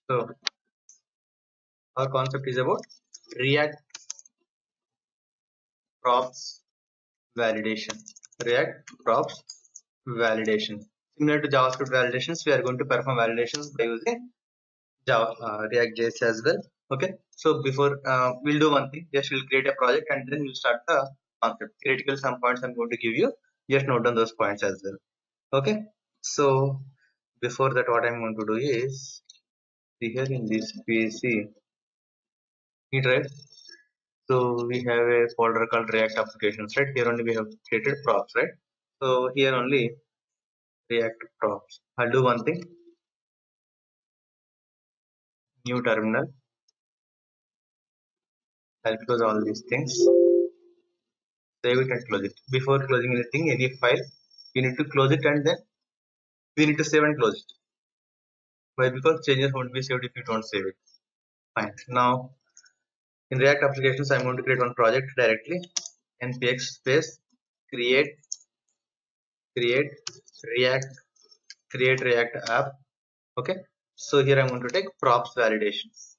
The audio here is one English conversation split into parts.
So our concept is about React props validation. React props validation. Similar to JavaScript validations, we are going to perform validations by using React.js as well. Okay. So before we'll do one thing, just we'll create a project and then we'll start the concept. Critical some points I'm going to give you. Just note down those points as well. Okay. So before that, what I'm going to do is here in this PC, right? So we have a folder called React applications, right? Here only we have created props, right? So here only React props. I'll do one thing, new terminal. I'll close all these things, save it and close it. Before closing anything, any file, we need to close it and then we need to save and close it. Why? Because changes won't be saved if you don't save it. Fine. Now in React applications, I'm going to create one project directly. npx space create create React create React app. Okay. So here I'm going to take props validations.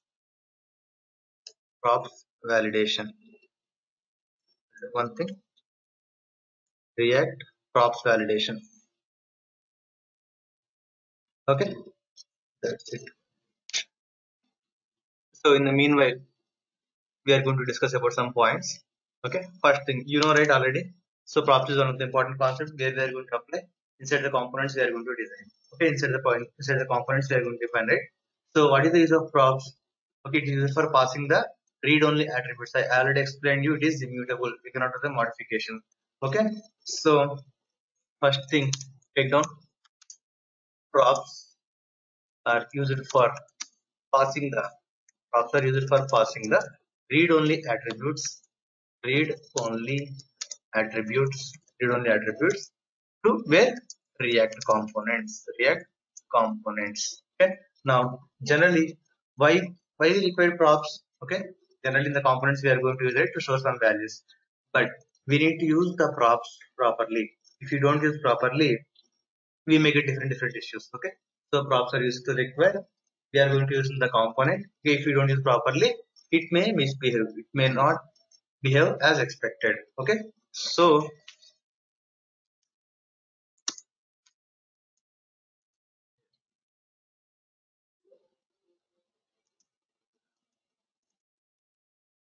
Props validation. One thing, React props validation. Okay, that's it. So in the meanwhile, we are going to discuss about some points. Okay, first thing, you know right already. So props is one of the important concepts where we are going to apply. Inside the components we are going to design. Okay, inside the components we are going to define, right? So what is the use of props? Okay, it is used for passing the read-only attributes. I already explained you it is immutable. We cannot do the modification. Okay, so first thing, take down props are used for passing the props are used for passing the read-only attributes, read-only read-only attributes to where React components. Okay. Now, generally, why why we require props? Okay. Generally, in the components we are going to use it to show some values, but we need to use the props properly. If you don't use properly, we may get different issues. Okay, so props are used to require, we are going to use in the component. Okay, if you don't use properly, it may misbehave, it may not behave as expected. Okay, so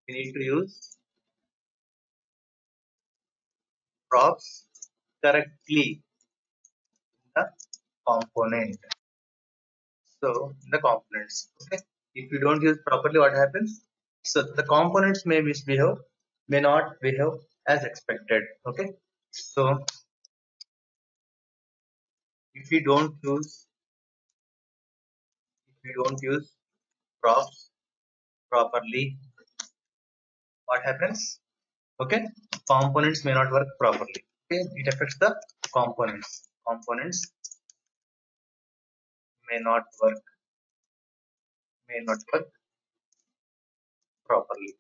we need to use props correctly in the component. So in the components, okay, if you don't use properly, what happens? So the components may misbehave, may not behave as expected. Okay, so if you don't use props properly, what happens? Okay, components may not work properly. Okay, it affects the components may not work properly.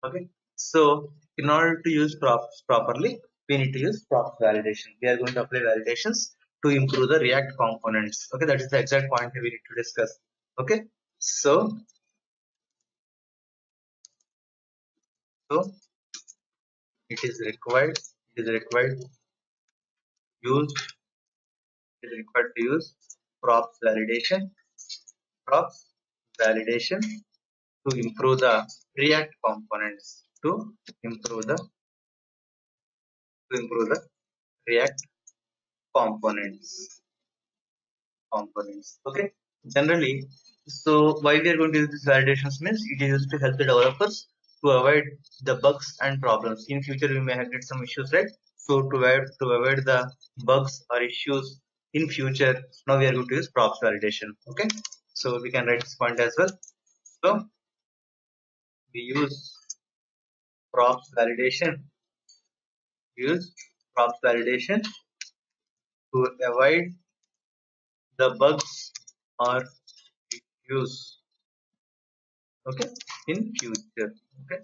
Okay, so in order to use props properly, we need to use props validation. We are going to apply validations to improve the React components. Okay, that is the exact point we need to discuss. Okay, so so it is required use it is required to use props validation props validation to improve the React components, improve the to improve the React components. Okay. Generally, so why we are going to use this validations means it is used to help the developers to avoid the bugs and problems. In future, we may have get some issues, right? So to avoid the bugs or issues in future, now we are going to use props validation. Okay. So we can write this point as well. So we props validation use props validation to avoid the bugs or issues. Okay, in future. Okay,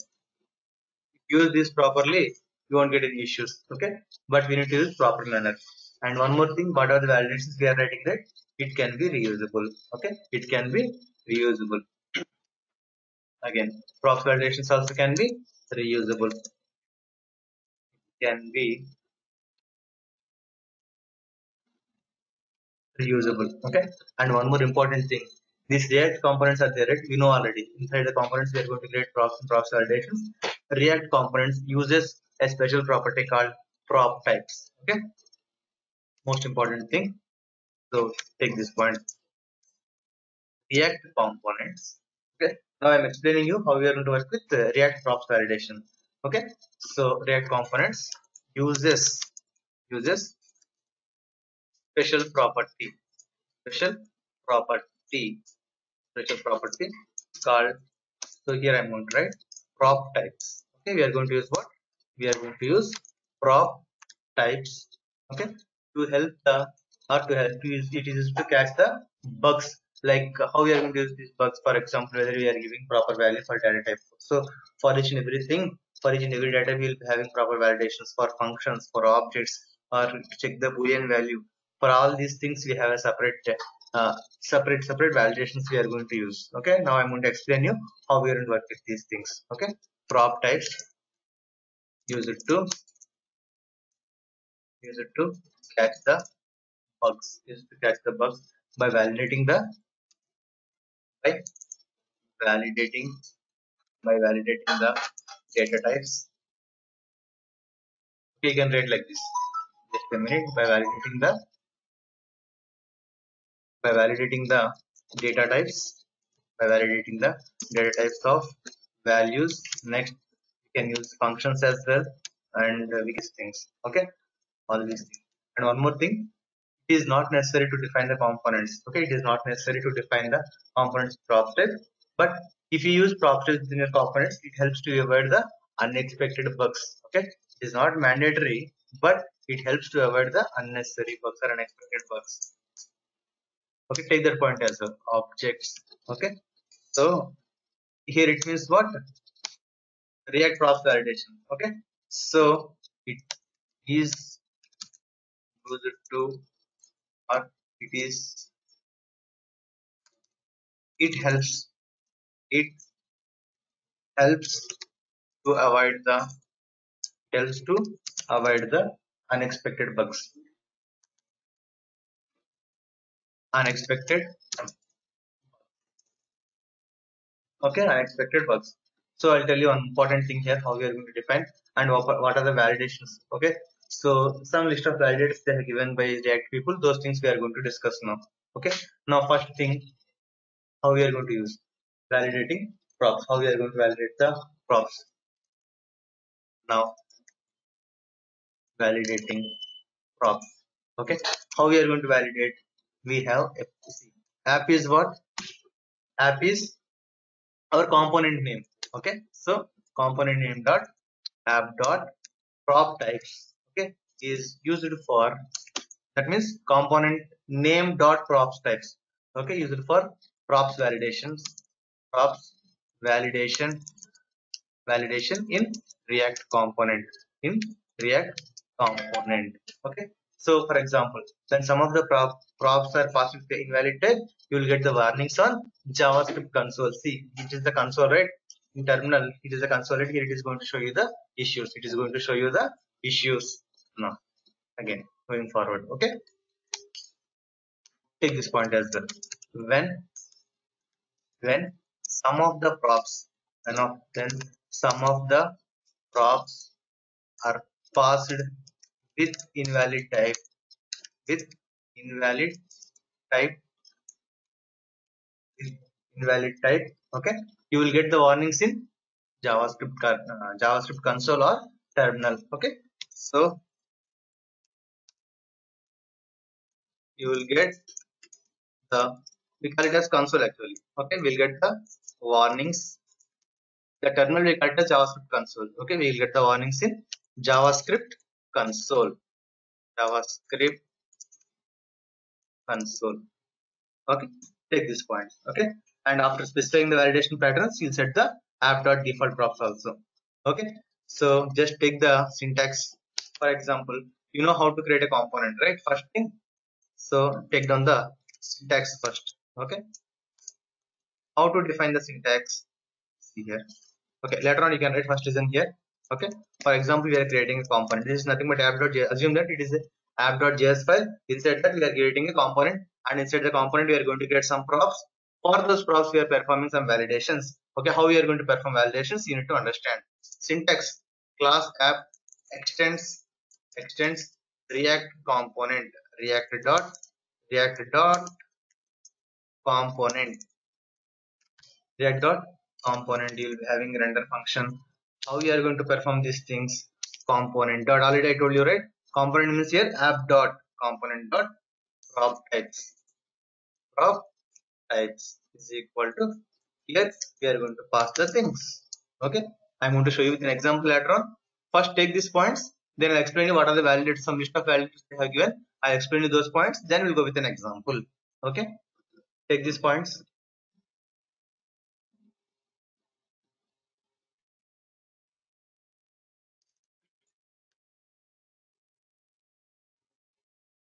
use this properly, you won't get any issues. Okay, but we need to use proper manner. And one more thing, what are the validations we are writing, that it can be reusable. Okay, it can be reusable. Again, props validations also can be reusable. Can be reusable. Okay, and one more important thing, these React components are there, right? We know already. Inside the components, we are going to create props and props validations. React components uses a special property called prop types. Okay, most important thing. So take this point. React components. Okay, now I'm explaining you how we are going to work with React props validation. Okay, so React components uses special property, special property, special property called. So here I'm going to write prop types. Okay, we are going to use what? We are going to use prop types. Okay, to help the, or to help to use, it is used to catch the bugs. Like how we are going to use these bugs, for example, whether we are giving proper value for data type. So for each and everything, for each and every data, we will be having proper validations for functions, for objects, or to check the boolean value. For all these things, we have a separate validations we are going to use. Okay, now I'm going to explain you how we are going to work with these things. Okay, prop types, use it to catch the bugs, is to catch the bugs by by validating validating the data types. Okay, you can write like this. Just a minute. By validating the data types, by validating the data types of values. Next, you can use functions as well, and these things. Okay, all these things. And one more thing, it is not necessary to define the components. Okay, it is not necessary to define the components prop type, but if you use prop types in your components, it helps to avoid the unexpected bugs. Okay, it is not mandatory, but it helps to avoid the unnecessary bugs or unexpected bugs. Okay, take that point as well. Objects. Okay, so here it means what? React props validation. Okay, so it is used to, or it is, it helps, it helps to avoid the, helps to avoid the unexpected bugs, unexpected. Okay, unexpected bugs. So I'll tell you one important thing here, how we are going to define and what are the validations. Okay, so some list of validators they are given by React people, those things we are going to discuss now. Okay, now first thing, how we are going to use validating props, how we are going to validate the props. Now validating props. Okay, how we are going to validate? We have app is what? App is our component name. Okay, so component name dot app dot prop types, okay, is used for, that means component name dot props types. Okay, used for props validations, props validation in React component, in React component. Okay, so for example, when some of the props are passed with the invalid type, you will get the warnings on JavaScript console. See, it is the console, right? In terminal, it is the console, right? Here it is going to show you the issues. It is going to show you the issues. Now again, going forward. Okay, take this point as well. When when some of the props, then some of the props are passed with invalid type, with invalid type, with invalid type. Okay, you will get the warnings in JavaScript console or terminal. Okay, so you will get the, we call it as console actually. Okay, we'll get the warnings. The terminal we call it as JavaScript console. Okay, we will get the warnings in JavaScript console. JavaScript console. Okay, take this point. Okay, and after specifying the validation patterns, you'll set the app.default props also. Okay, so just take the syntax. For example, you know how to create a component, right? First thing, so take down the syntax first. Okay, how to define the syntax? See here. Okay, later on you can write first is in here. Okay, for example, we are creating a component. This is nothing but app.js. Assume that it is a app.js file. Inside that we are creating a component, and inside the component we are going to create some props. For those props we are performing some validations. Okay, how we are going to perform validations, you need to understand. Syntax: class app extends react component, react dot component, react dot component. You will be having render function. How you are going to perform these things? Component dot, already I told you, right? Component means here app dot component dot prop types. Prop types is equal to, here we are going to pass the things. Okay, I'm going to show you with an example later on. First take these points, then I'll explain you what are the validators, some list of validators they have given. I'll explain you those points, then we'll go with an example. Okay, take these points.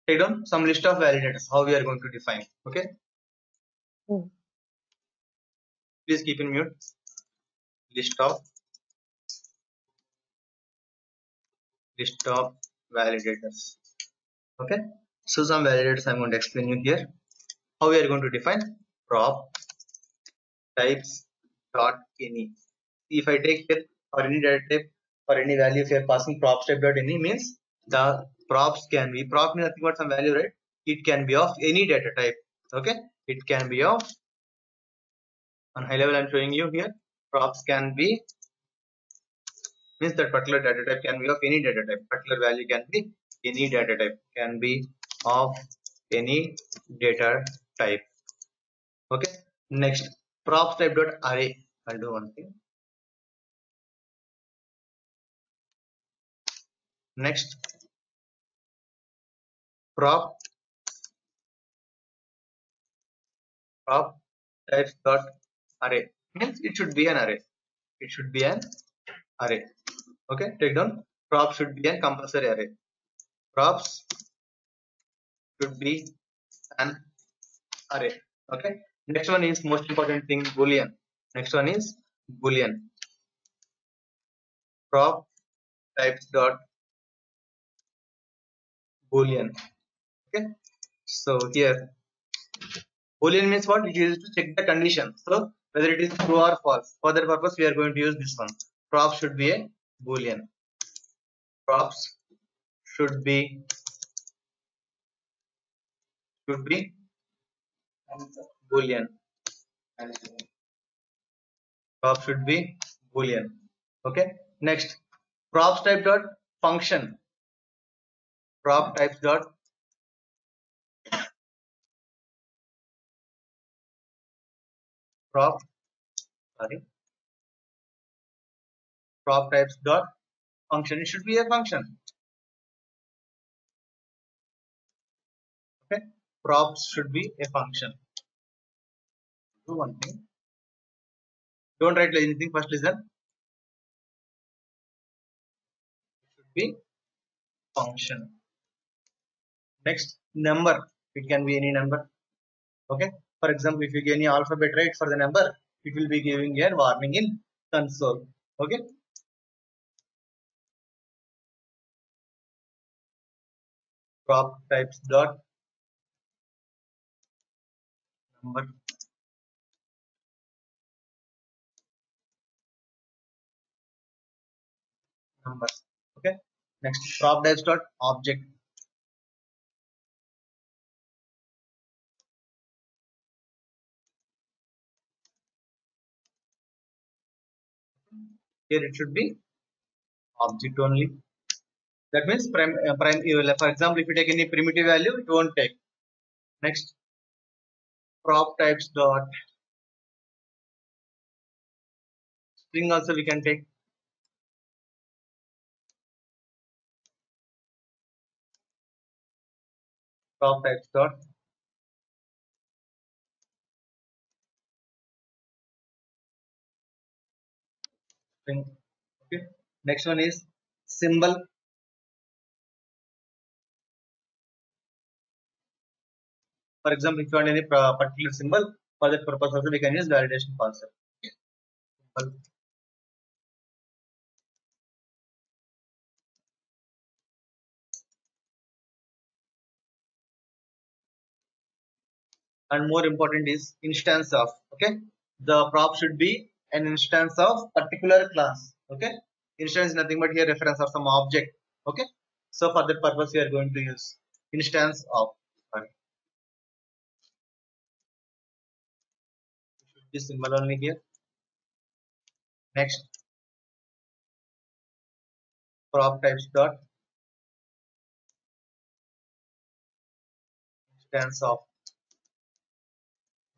Take down some list of validators, how we are going to define. Okay, please keep in mute. List of validators. Okay, so some validators I'm going to explain you here. How we are going to define prop types dot any. If I take here for any data type or any value, if you are passing props type dot any, means the props can be, prop means nothing but some value, right? It can be of any data type. Okay, it can be of, on high level I'm showing you here, props can be, means that particular data type can be of any data type. Particular value can be any data type, can be of any data type. Okay, next, props type dot array. I'll do one thing. Next, prop types dot array, means it should be an array. It should be an array. Okay, take down, prop should be a compulsory array. Props should be an array. Okay, next one is most important thing, boolean. Next one is boolean. Prop types dot boolean. Okay, so here boolean means what? It is to check the condition, so whether it is true or false. For that purpose we are going to use this one. Props should be a boolean. Props should be boolean. Prop should be boolean. Okay, next, props type dot function. Prop types dot prop sorry prop types dot function. It should be a function. Okay, props should be a function. Do one thing, don't write anything, first listen. It should be function. Next, number, it can be any number. Okay, for example, if you give any alphabet, right, for the number, it will be giving a warning in console. Okay, prop types dot number. Numbers. Okay, next, prop types dot object. Here it should be object only. That means prime, for example, if you take any primitive value, it won't take. Next, prop types dot string also we can take. Prop types dot string. Okay, next one is symbol. For example, if you want any particular symbol, for that purpose also we can use validation concept. Okay. And more important is instance of. Okay, the prop should be an instance of particular class. Okay, instance is nothing but here reference of some object. Okay, so for that purpose we are going to use instance of. Sorry, this symbol only here. Next, prop types dot instance of.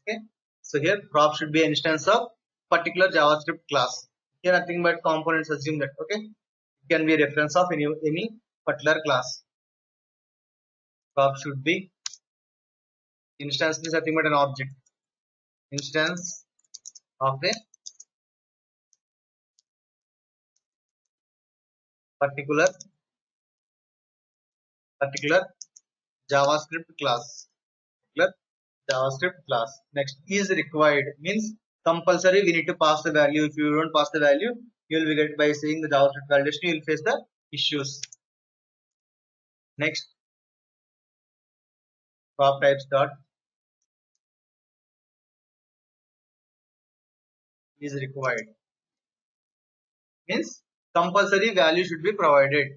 Okay, so here prop should be an instance of particular JavaScript class. Here nothing but components, assume that. Okay, it can be a reference of any particular class. Prop should be instance is nothing but an object, instance of a particular particular JavaScript class. Particular JavaScript class. Next, is required means compulsory. We need to pass the value. If you don't pass the value, you will be get by saying the JavaScript validation. You will face the issues. Next, prop types dot is required means compulsory value should be provided.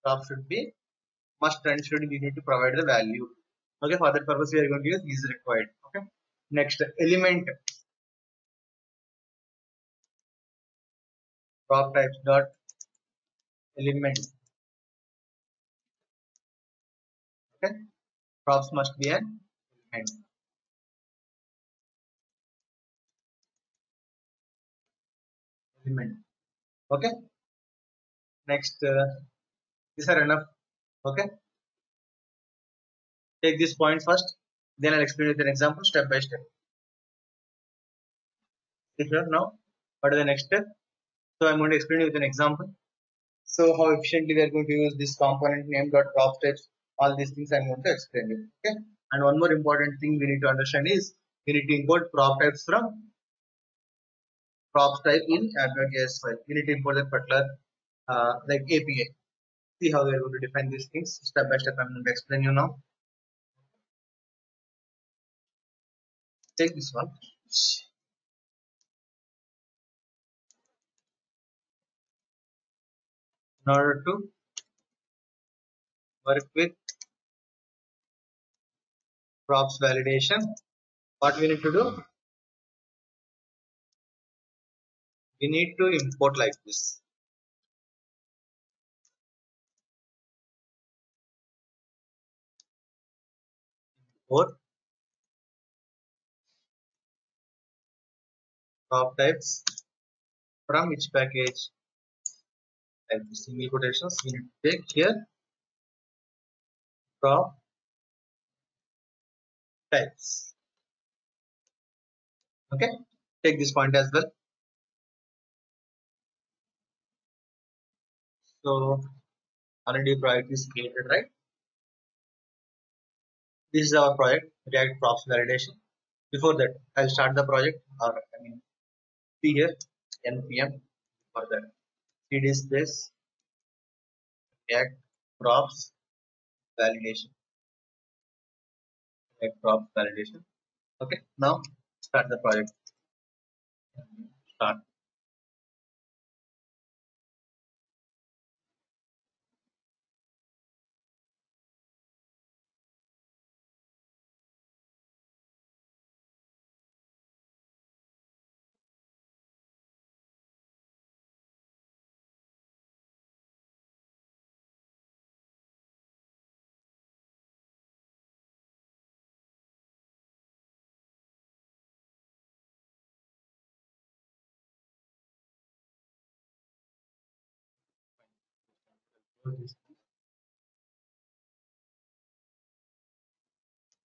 Prop should be must and should we need to provide the value. Okay, for that purpose we are going to use is required. Okay. Next, element prop types dot element. Okay, props must be an element. Element. Okay. Next, these are enough. Okay. Take these points first, then I'll explain with an example step by step. Clear now? What is the next step? So I'm going to explain with an example. So how efficiently we are going to use this component name dot prop steps. All these things I'm going to explain you. Okay. And one more important thing we need to understand is we need to import prop types from props type in AppJS file. We need to import that particular like API. See how we are going to define these things step by step. I'm going to explain you now. Take this one. In order to work with props validation, what we need to do? We need to import like this. Import prop types from which package? Like the single quotations, we need to take here prop types. Okay, take this point as well. So already project is created, right? This is our project, React props validation. Before that, I'll start the project, or I mean, see here npm for that cd space React props validation. React props validation. Okay, now start the project. Start.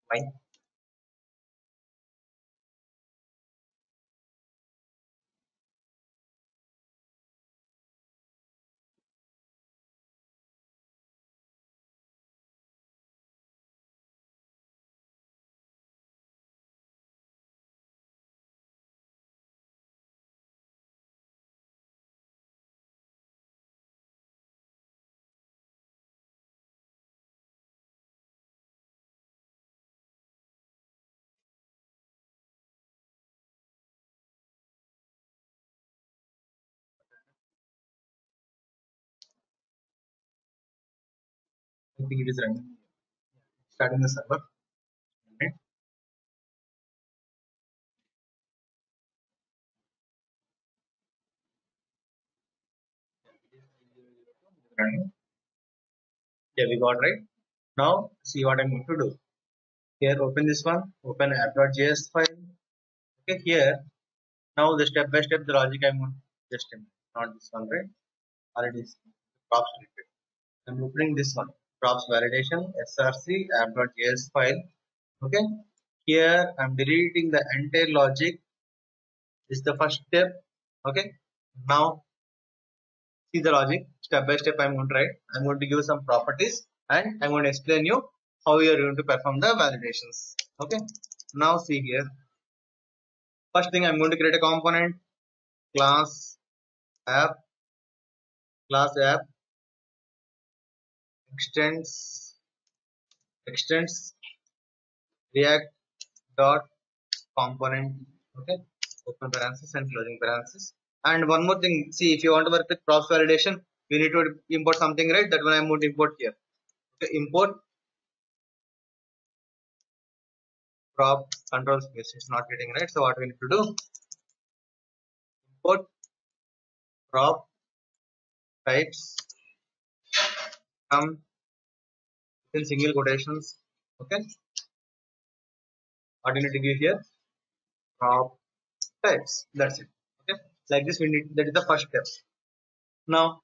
Fine. I think it is running. Starting the server. Okay. Running. Yeah, we got right. Now see what I'm going to do. Here, open this one. Open app.js file. Okay, here. Now the step by step the logic I'm going to just not this one, right? Already props related. I'm opening this one. Props validation src app.js file. Okay. Here I'm deleting the entire logic. This is the first step. Okay. Now see the logic step by step. I'm going to write. I'm going to give some properties and I'm going to explain you how you are going to perform the validations. Okay. Now see here. First thing I'm going to create a component class app extends react dot component. Okay, open parenthesis and closing parenthesis. And one more thing, see, if you want to work with props validation, you need to import something, right? That one I'm going to import here. Okay, import prop control space. It's not getting right, so what we need to do, import prop types come in single quotations. Okay, what you need to give here, prop types. That's it. Okay, like this we need, that is the first step. Now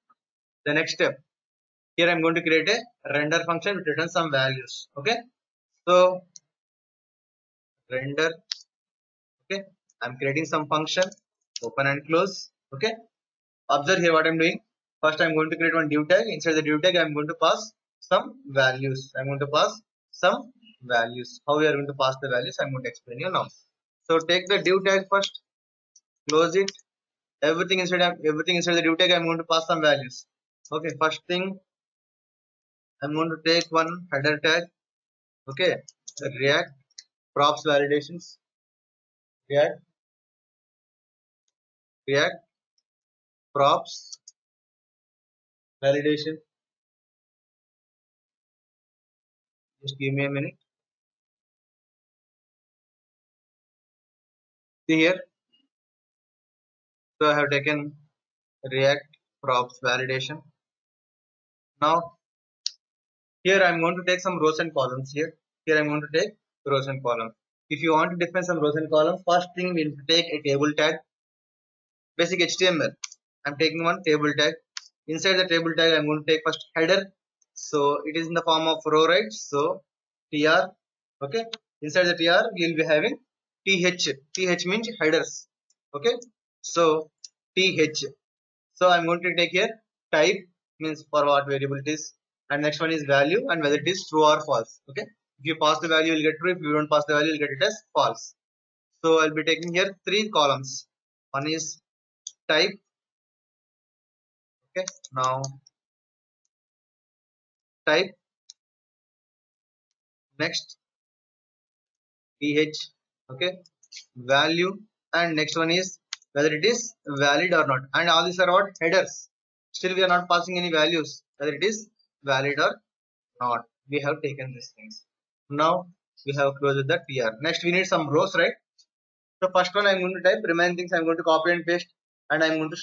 the next step, here I'm going to create a render function which returns some values. Okay, so render. Okay, I'm creating some function, open and close. Okay, observe here what I'm doing. First I'm going to create one div tag. Inside the div tag I'm going to pass some values. I'm going to pass some values. How we are going to pass the values I'm going to explain you now. So take the div tag first, close it. Everything inside the div tag I'm going to pass some values. Okay, first thing I'm going to take one header tag. Okay, react props validations, react props validation. Just give me a minute. See here, so I have taken react props validation. Now here I'm going to take some rows and columns. Here I'm going to take rows and columns. If you want to define some rows and columns, first thing we'll take a table tag, basic HTML. I'm taking one table tag. Inside the table tag I'm going to take first header. So it is in the form of row, right? So tr. Okay, inside the tr we'll be having th means headers. Okay, so th. So I'm going to take here type, means for what variable it is, and next one is value and whether it is true or false. Okay, if you pass the value you'll get true, if you don't pass the value you'll get it as false. So I'll be taking here three columns. One is type. Okay, now type, next th. Okay, value, and next one is whether it is valid or not, and all these are what headers. Still we are not passing any values whether it is valid or not. We have taken these things. Now we have closed the tr. Next we need some rows, right? So first one I'm going to type, remaining things I'm going to copy and paste, and I'm going to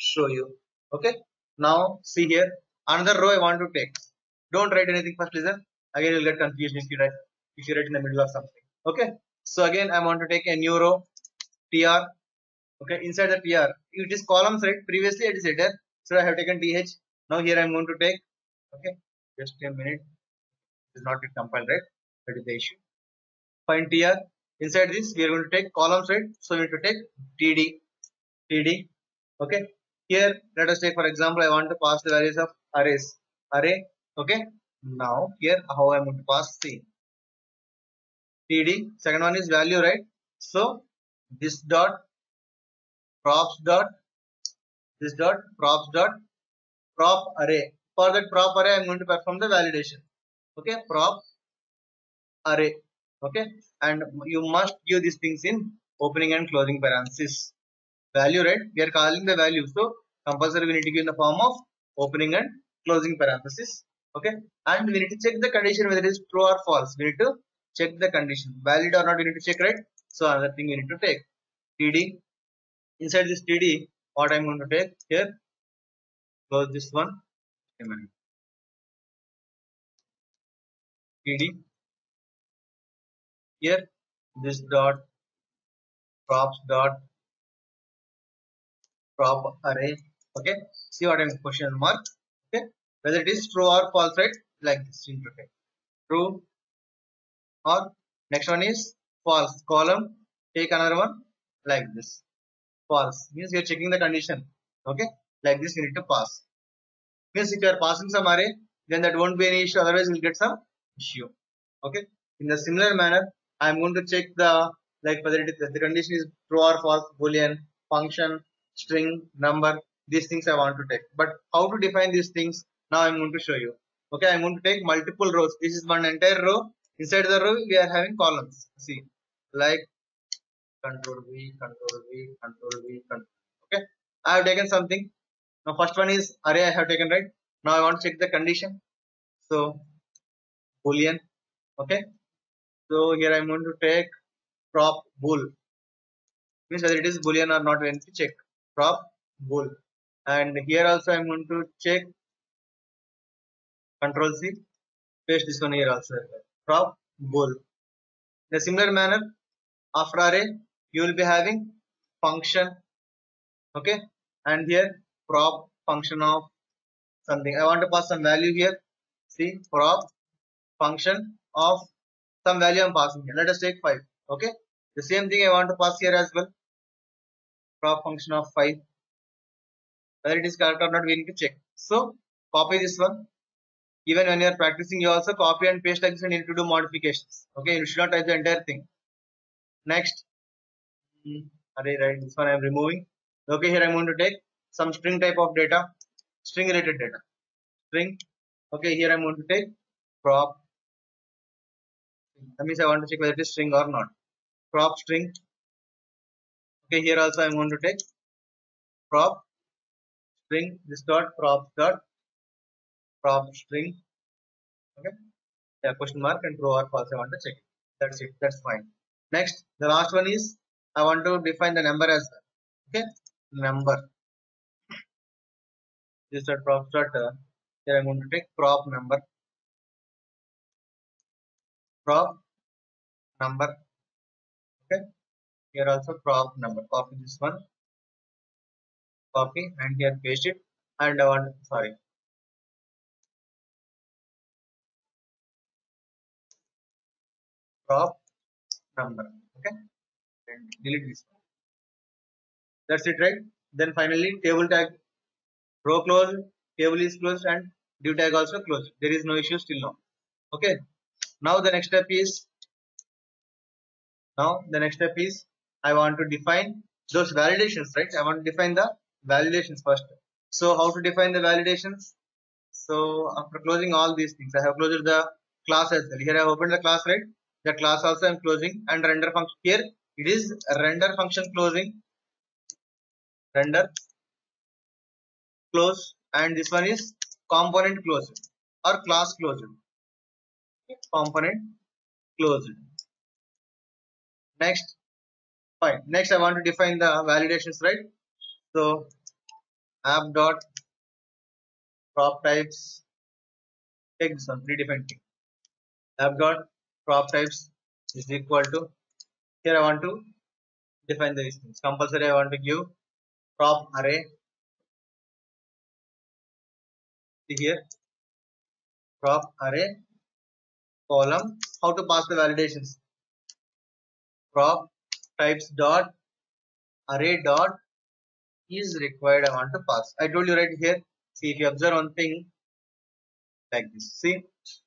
show you. Okay, now see here, another row I want to take. Don't write anything first, listen. Again you'll get confused if you write in the middle of something. Okay, so again I want to take a new row, tr. Okay, inside the tr it is columns, right? Previously it is header, so I have taken th. Now here I'm going to take, okay, just a minute, it is not yet compiled, right? That is the issue. Find tr. Inside this we are going to take columns, right? So we need to take td. Okay, here let us take, for example, I want to pass the values of array. Okay, now here how I'm going to pass, see, td. Second one is value, right? So this dot props dot prop array. For that prop array I'm going to perform the validation. Okay, prop array. Okay, and you must give these things in opening and closing parenthesis. Value, right? We are calling the value, so compulsory we need to give in the form of opening and closing parenthesis. Okay, and we need to check the condition whether it is true or false. We need to check the condition, valid or not. We need to check, right? So another thing we need to take td. Inside this td, what I'm going to take here, close this one, td here, this dot props dot prop array. Okay, see what I'm question mark. Okay, whether it is true or false, right? Like this, okay. True or next one is false. Column, take another one like this. False means you're checking the condition. Okay, like this you need to pass. Means if you are passing some array, then that won't be any issue. Otherwise, you'll get some issue. Okay. In the similar manner, I'm going to check the like whether the condition is true or false, boolean, function, string, number. These things I want to take. But how to define these things? Now I'm going to show you. Okay, I'm going to take multiple rows. This is one entire row. Inside the row, we are having columns. See, like control V, control V, control V, control. Okay, I have taken something. Now first one is array I have taken, right? Now I want to check the condition. So boolean. Okay. So here I'm going to take prop bool. Means whether it is boolean or not, we need to check prop bool. And here also I'm going to check control C. Paste this one here also. Prop bool. In a similar manner, after array you will be having function. Okay. And here prop function of something. I want to pass some value here. See prop function of some value I'm passing here. Let us take 5. Okay. The same thing I want to pass here as well. Prop function of 5. Whether it is correct or not, we need to check. So copy this one. Even when you are practicing, you also copy and paste like this and you need to do modifications. Okay. You should not type the entire thing. Next. Array, right. This one I am removing. Okay. Here I'm going to take some string type of data. String related data. String. Okay. Here I'm going to take prop. That means I want to check whether it is string or not. Prop string. Okay. Here also I'm going to take prop string, this dot prop string. Okay, yeah, question mark and true or false I want to check it. That's it, that's fine. Next, the last one is I want to define the number as well. Okay, number, this dot prop dot here I'm going to take prop number. Okay, here also prop number. Copy this one, copy and here paste it, and I want, sorry, prop number. Okay, and delete this one. That's it, right? Then finally table tag, row closed, table is closed, and div tag also closed. There is no issue still now. Okay. Now the next step is I want to define those validations, right? I want to define the validations first. So how to define the validations? So after closing all these things, I have closed the class as well. Here I have opened the class, right? The class also I am closing, and render function here it is render function closing, render close, and this one is component closed or class closed. Component closed. Next, fine. Next, I want to define the validations, right? So app dot prop types. Take this one, predefined thing. App dot prop types is equal to, here I want to define these things. Compulsory I want to give prop array. See here, prop array column. How to pass the validations? Prop types dot array dot is required. I want to pass. I told you right here. See, if you observe one thing like this, see,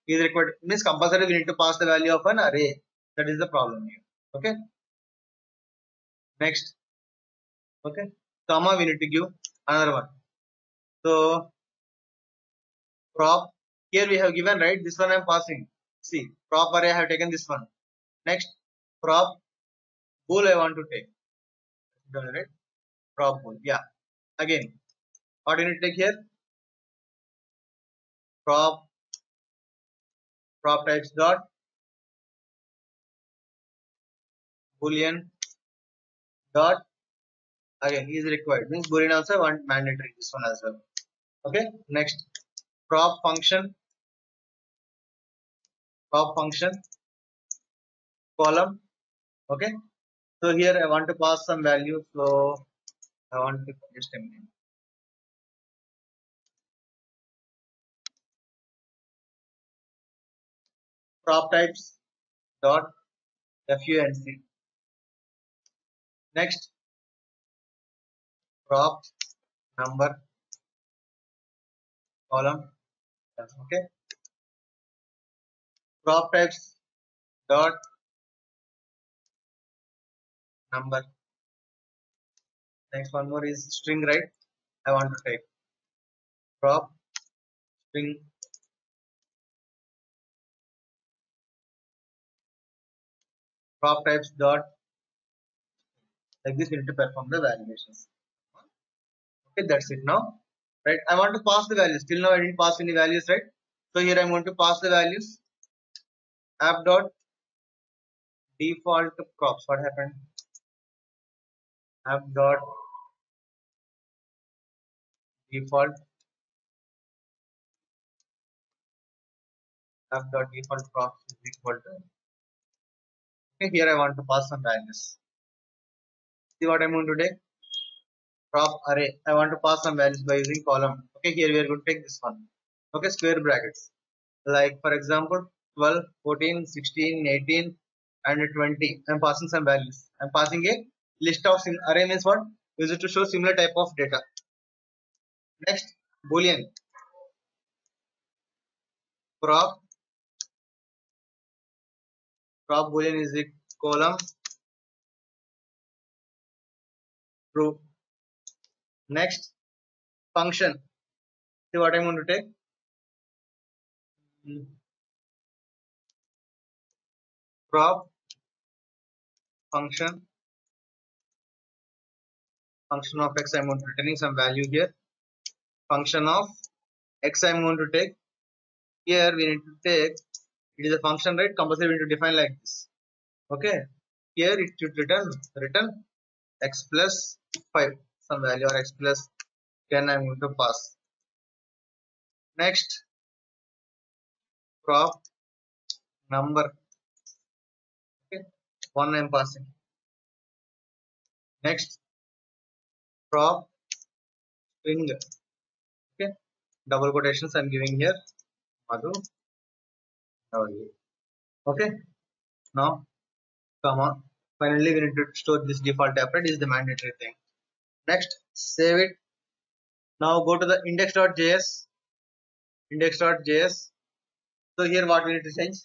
is required means compulsory we need to pass the value of an array. That is the problem here. Okay. Next. Okay. Comma we need to give another one. So prop, here we have given, right, this one I am passing. See, prop array I have taken this one. Next, prop bool I want to take. Done, right? Prop bool. Yeah. Again, what you need to take here? Prop prop types dot boolean dot again is required, means boolean also want mandatory, this one as well. Okay, next prop function column. Okay, so here I want to pass some value, so I want to just a minute. Prop types dot func. Next prop number column. Okay, prop types dot number. Next one more is string, right? I want to take prop string prop types dot, like this we need to perform the validations. Okay, that's it now. Right, I want to pass the values. Till now I didn't pass any values, right? So here I'm going to pass the values. App dot default props. What happened? App dot default props is equal to. Okay, here I want to pass some values. See what I'm going to take? Prop array. I want to pass some values by using column. Okay, here we are going to take this one. Okay, square brackets. Like for example, 12, 14, 16, 18, and 20. I'm passing some values. I'm passing a list of array means what? Use it to show similar type of data. Next, boolean. Prop boolean is the column true. Next, function. See what I'm going to take? Prop function of x. I'm going to returning some value here. Function of x I'm going to take. Here we need to take, it is a function, right? Compulsory we need to define like this. Okay. Here it should return x plus 5, some value, or x plus 10 I'm going to pass. Next, prop number. Okay, 1 I'm passing. Next, prop string. Okay, double quotations I'm giving here. Madhu. Okay, now comma. Finally, we need to store this default template is the mandatory thing. Next, save it. Now go to the index.js. So here what we need to change?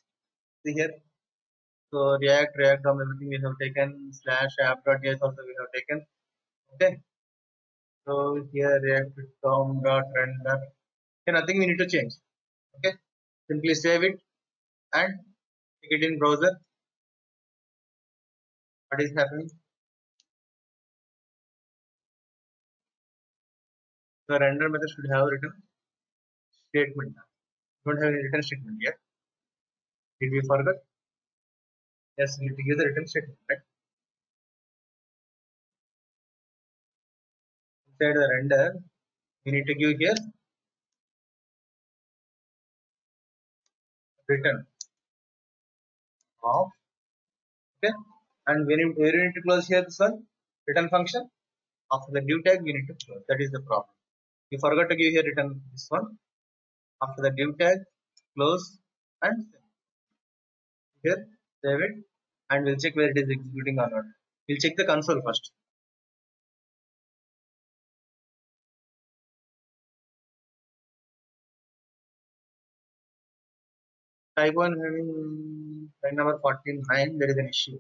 See here. So React DOM, everything we have taken. Slash app.js also we have taken. Okay. So here React DOM dot render. Okay, nothing we need to change. Okay. Simply save it and take it in browser. What is happening? The render method should have return statement. Don't have any return statement yet. Did we forget? Yes, we need to give the return statement, right? Inside the render, we need to give here return of. Okay, and we need to close here this one return function. After the div tag, we need to close. That is the problem. We forgot to give here return this one. After the div tag, close and here save it, and we'll check where it is executing or not. We'll check the console first. Type 1 having line number 49, there is an issue.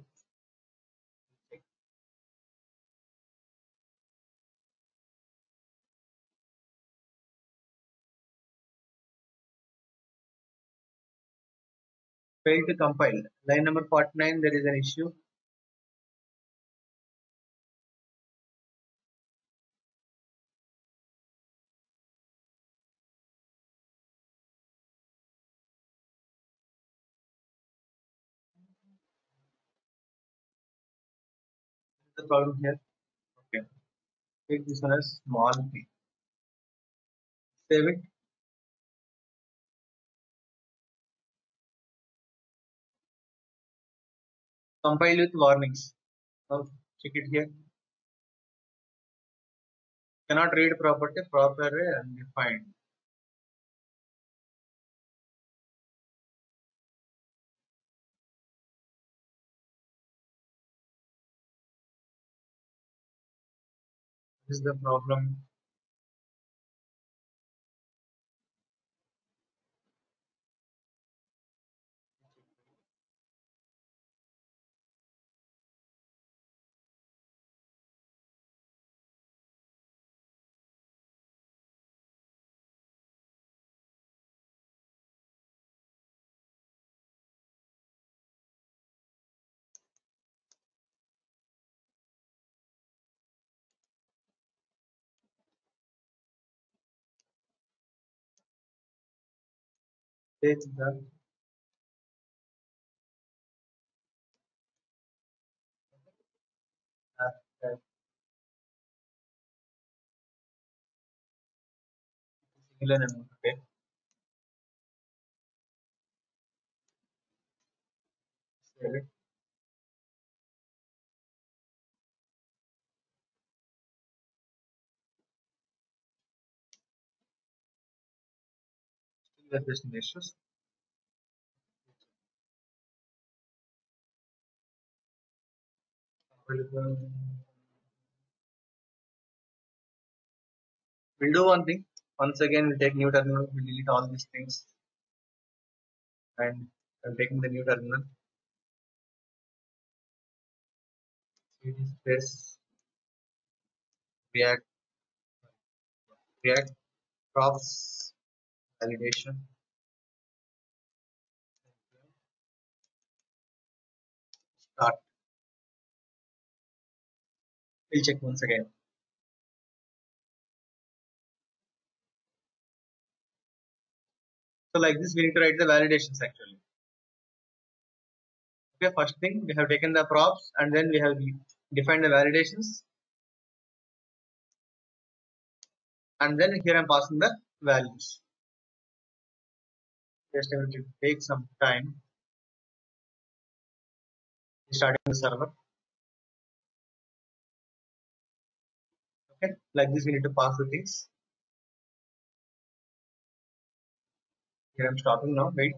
Failed to compile. Line number 49, there is an issue. The problem here. Okay. Take this one as small p. Save it. Compile with warnings. Now check it here. Cannot read property properly undefined. This is the problem. Take the uh, singular number. Okay. Save it. Still the facing issues. We'll do one thing. Once again, we'll take new terminal. We'll delete all these things, and I'm taking the new terminal. Cd space react react props validation start. We'll check once again. So like this, we need to write the validations actually. Okay, first thing we have taken the props and then we have defined the validations, and then here I'm passing the values. Just I will take some time starting the server. Okay, like this we need to pass the things. Here I'm stopping now. Wait.